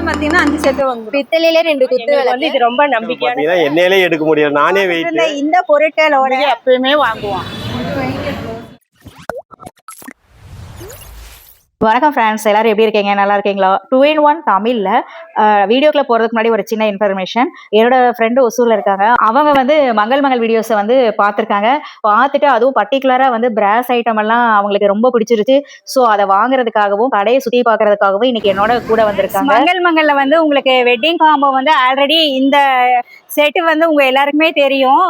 சம்பளம் பாத்தீங்கன்னா 5 செட் வந்து பித்தளையில 2 குத்து விளக்கு. இது ரொம்ப நம்பிக்கையான எண்ணெயிலே எடுக்க முடியும். நானே வெயிட் இந்த பொருட்களோட எப்பயுமே வாங்குவோம். வணக்கம் ஃப்ரெண்ட்ஸ், எல்லாரும் எப்படி இருக்கீங்க? நல்லா இருக்கீங்களா? 2-in-1 தமிழ்ல வீடியோக்குள்ள போறதுக்கு முன்னாடி ஒரு சின்ன இன்ஃபர்மேஷன். என்னோட ஃப்ரெண்டு ஒசூர்ல இருக்காங்க. அவங்க வந்து மங்கள் வீடியோஸை வந்து பார்த்துருக்காங்க. பார்த்துட்டு அதுவும் பர்டிகுலரா வந்து பிராஸ் ஐட்டம் எல்லாம் அவங்களுக்கு ரொம்ப பிடிச்சிருச்சு. ஸோ அதை வாங்குறதுக்காகவும் கடையை சுற்றி பார்க்கறதுக்காகவும் இன்னைக்கு என்னோட கூட வந்திருக்காங்க. மங்கல்ல வந்து உங்களுக்கு வெட்டிங் காம்போ வந்து ஆல்ரெடி இந்த செட்டு வந்து உங்க எல்லாருக்குமே தெரியும்.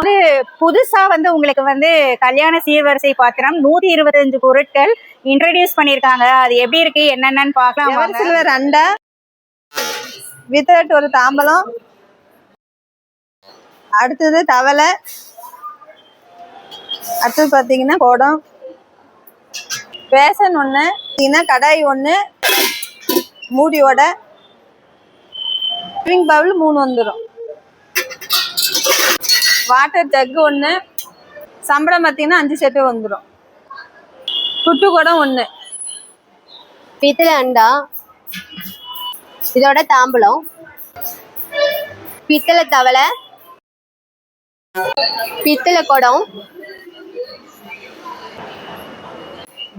புதுசா வந்து உங்களுக்கு வந்து கல்யாண சீர்வரிசை பாத்திரம் 125 பொருட்கள் இன்ட்ரோடியூஸ் பண்ணிருக்காங்க. அது எப்படி இருக்கு என்னென்னு பார்க்கலாம். சில்வர் அண்டா வித் ஒரு தாம்பலம், அடுத்தது தவளை, அடுத்தது பாத்தீங்கன்னா குடம், பேசன் ஒண்ணு, கடாய் ஒண்ணு, மூடியோட பவுல் 3 வந்துடும், வாட்டர் ஜக்கு ஒண்ணு, சம்பளம் பாத்தீங்கன்னா 5 செட்டு வந்துடும், குட்டு குடம் ஒண்ணு, பித்தளை அண்டா, இதோட தாம்பலம், பித்தளை தவளை, பித்தளை குடம்,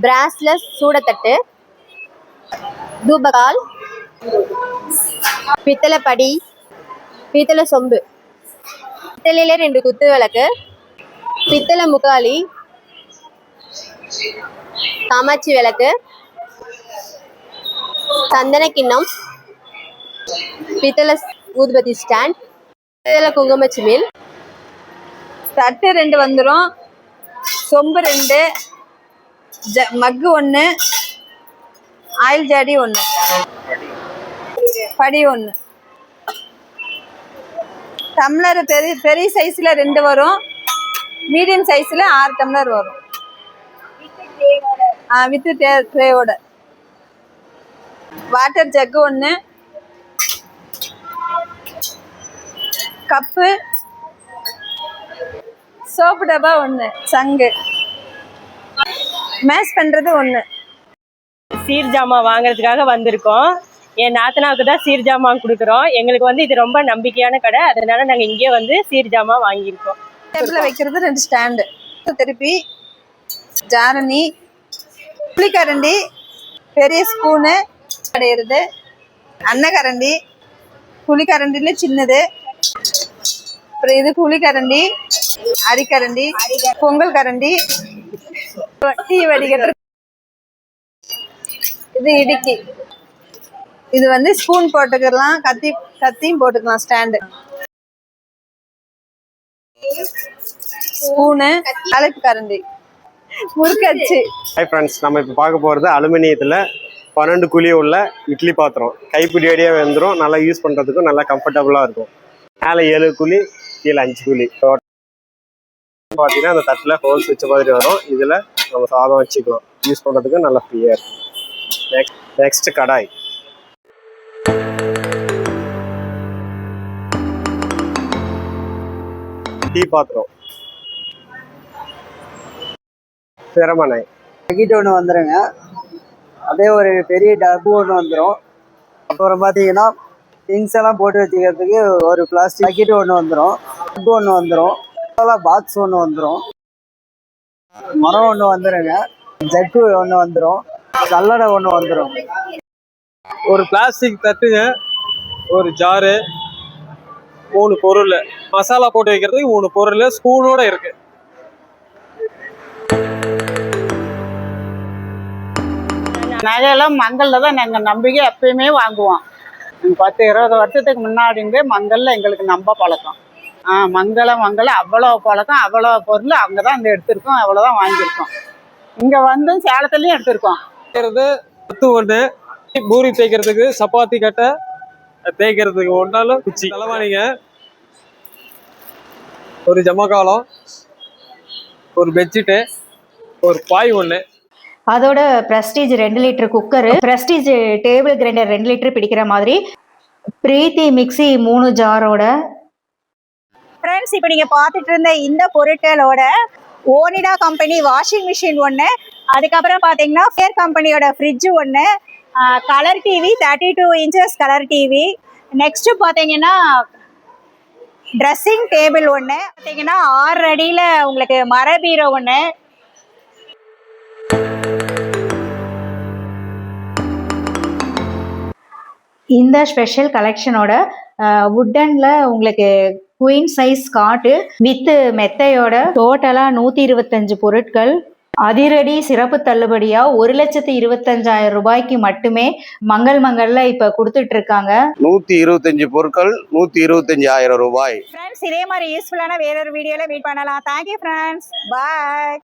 பிராஸ்ல சூடத்தட்டு, தூபகால், பித்தளை படி, பித்தளை சொம்பு, பித்தளையில 2 குத்து விளக்கு, பித்தளை முக்காலி, காமாட்சி விளக்கு, சந்தன கிண்ணம், பித்தளை ஊதுபத்தி ஸ்டாண்ட், பித்தளை குங்குமச்சிமில், தட்டு 2 வந்துடும், சொம்பு 2, மக்கு 1, ஆயில் ஜாடி 1, படி 1, டம்ளர் பெரிய சைஸ்ல 2 வரும், மீடியம் சைஸ்ல 6 டம்ளர் வரும், வித் ட்ரேவோட, வாட்டர் ஜக்கு 1, கப்பு, சோப்பு டப்பா 1, சங்கு, மேஷ் பண்றது 1. சீர் ஜாமான் வாங்குறதுக்காக வந்திருக்கோம். என் நாத்தனாவுக்கு தான் சீர் ஜாமான் கொடுக்குறோம். எங்களுக்கு வந்து இது ரொம்ப நம்பிக்கையான கடை, அதனால நாங்கள் இங்கே வந்து சீர் ஜாமான் வாங்கியிருக்கோம். டேபிள்ல வைக்கிறது 2 ஸ்டாண்டு, திருப்பி ஜாரணி, புளிக்கரண்டி, பெரிய ஸ்பூனு கிடையாது, அன்னக்கரண்டி, புளிக்கரண்டில சின்னது, அப்புறம் இது புளிக்கரண்டி, அரிக்கரண்டி, பொங்கல் கரண்டி, டீ வடிகட்டு, இது இடுக்கி, இது வந்து ஸ்பூன் போட்டுக்கலாம், கத்தியும் போட்டுக்கலாம், ஸ்டாண்டு, ஸ்பூனு, அழைப்பு கரண்டி, முறுக்கச்சு. ஹாய் ஃப்ரெண்ட்ஸ், நம்ம இப்போ பார்க்க போகிறது அலுமினியத்தில் 12 குழி உள்ள இட்லி பாத்திரம். கைப்பிடியோடையே வந்துடும், நல்லா யூஸ் பண்ணுறதுக்கும் நல்லா கம்ஃபர்டபுளாக இருக்கும். மேலே 7 குழி, கீழே 5 குழி. பார்த்தீங்கன்னா அந்த தட்டில் ஹோல்ஸ் வச்ச மாதிரி வரும். இதில் நம்ம சாதம் வச்சுக்கலாம், யூஸ் பண்ணுறதுக்கு நல்லா ஃப்ரீயாக இருக்கும். நெக்ஸ்ட் கடாய், டீ பாத்திரம், திறமனை பக்கெட் ஒன்று வந்துடுங்க, அதே ஒரு பெரிய டப்பு ஒன்று வந்துடும். அப்புறம் பார்த்தீங்கன்னா திங்ஸ் எல்லாம் போட்டு வச்சுக்கிறதுக்கு ஒரு பிளாஸ்டிக் பக்கெட் ஒன்று வந்துடும், டப்பு ஒன்று வந்துடும், பாக்ஸ் ஒன்று வந்துடும், மரம் ஒன்று வந்துடுங்க, ஜக்கு ஒன்று வந்துடும், கல்லடை ஒன்று வந்துடும், ஒரு பிளாஸ்டிக் தட்டுங்க, ஒரு ஜாரு, 3 பொருள், மசாலா போட்டு வைக்கிறதுக்கு 3 பொருள், ஸ்பூனோட இருக்கு. நகையெல்லாம் மங்கல்ல தான் நாங்கள் நம்பிக்கை எப்பயுமே வாங்குவோம். 10-20 வருஷத்துக்கு முன்னாடி இருந்தே மங்கல்ல எங்களுக்கு நம்ப பழக்கம். மங்களம் அவ்வளோ பழக்கம், அவ்வளோ பொருள் அங்கே தான் எடுத்திருக்கோம், அவ்வளோதான் வாங்கியிருக்கோம். இங்கே வந்து சேலத்துலேயும் எடுத்திருக்கோம். குத்து ஒன்று, பூரி தேய்க்கிறதுக்கு, சப்பாத்தி கட்டை தேய்க்கிறதுக்கு ஒன்றாலும் குச்சி, தலைவாணிங்க, ஒரு ஜமக்காலம், ஒரு பெட்ஷீட்டு, ஒரு பாய் ஒன்று, அதோட prestige 2 litre cooker, prestige table grinder 2 litre பிடிக்கிற மாதிரி, பிரீத்தி மிக்சி 3 ஜாரோட. ஃப்ரெண்ட்ஸ், இப்போ நீங்க பார்த்துட்டு இருந்த இந்த பொருட்களோட ஓனிடா கம்பெனி வாஷிங் மிஷின் 1, அதுக்கப்புறம் பார்த்தீங்கன்னா ஃபேர் கம்பெனியோட fridge 1, colour TV 32 inches colour TV. Next பார்த்தீங்கன்னா ட்ரெஸ்ஸிங் டேபிள் ஒன்று பார்த்தீங்கன்னா 6 அடியில் உங்களுக்கு மர பீரோ ஒன்று. இந்த ஸ்பெஷல் கலெக்ஷனோட வுட்டன்ல உங்களுக்கு குயின் சைஸ் காட்டு வித் மெத்தையோட டோட்டலா 125 பொருட்கள் அதிரடி சிறப்பு தள்ளுபடியா 1,25,000 ரூபாய்க்கு மட்டுமே மங்கல்ல இப்ப கொடுத்துட்டு இருக்காங்க. 125 பொருட்கள் 125,000 ரூபாய். ஃப்ரெண்ட்ஸ் இதே மாதிரி யூஸ்ஃபுல்லான வேறொரு வீடியோல மீட் பண்ணலாம். தேங்க்யூ ஃப்ரெண்ட்ஸ், பாய்.